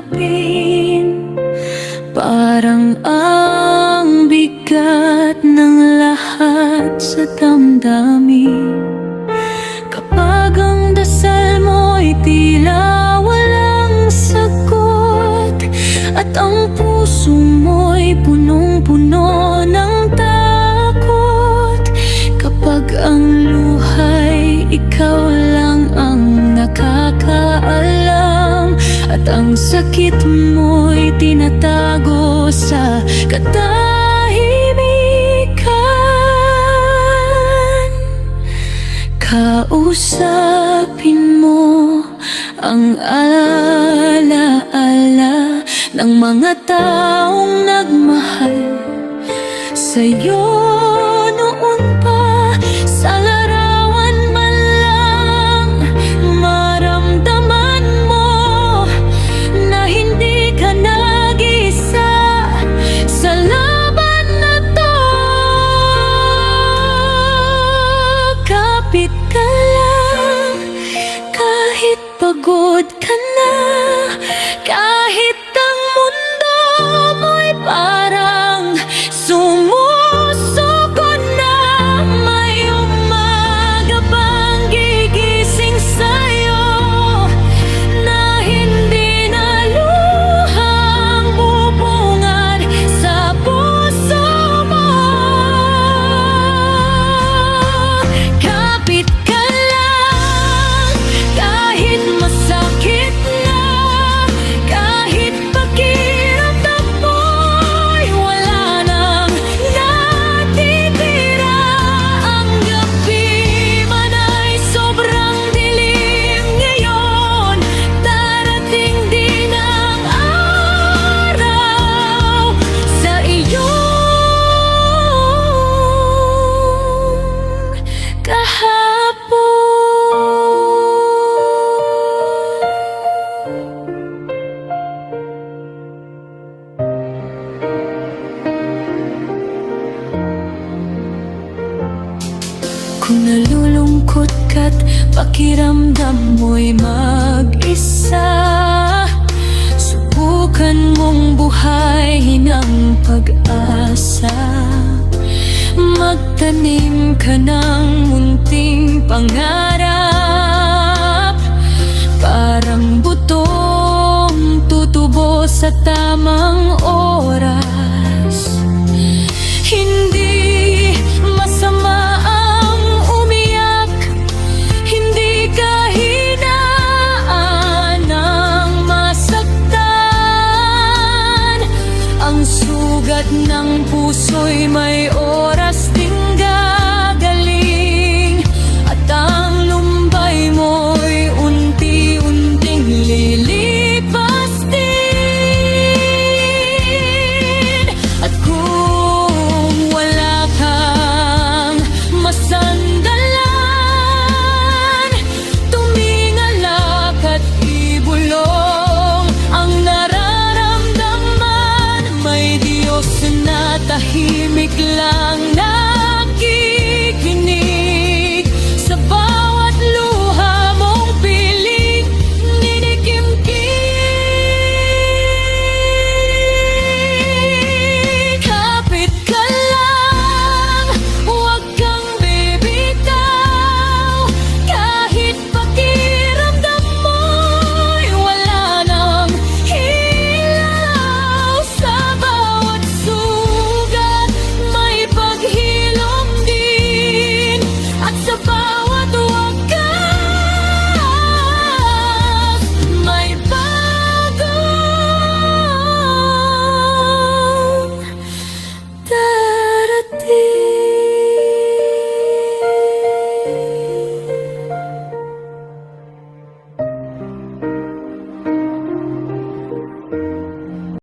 tanggapin. Parang ang bigat ng lahat sa damdamin. Kapag ang dasal mo'y tila walang sagot, at ang puso mo'y punong-puno ng takot. Kapag ang luha'y ikaw lang ang nakakaalam, at ang sakit mo'y tinatago sa katahimikan. Kausapin mo ang alaala ng mga taong nagmahal sa'yo noon pa. Sa larawan man lang maramdaman mo na hindi ka nag-isa sa laban na to. Kapit ka lang kahit pagod ka na, kahit ang mundo mo'y parang sumusuko na. May umaga pang gigising sa'yo na hindi na luhang bubungad sa puso mo. Kapit ka lang kahit masakit na, kahit pakiramdam mo'y wala nang natitira. Ang gabi man ay sobrang dilim ngayon, darating din ang araw sa iyong kahapon. Kung nalulungkot ka't pakiramdam mo'y mag-isa, subukan mong buhayin ang pag-asa. Magtanim ka ng munting pangarap, parang butong tutubo sa tamang oras. Hindi masama ang umiyak, hindi kahinaan ang masaktan. Ang sugat ng puso'y may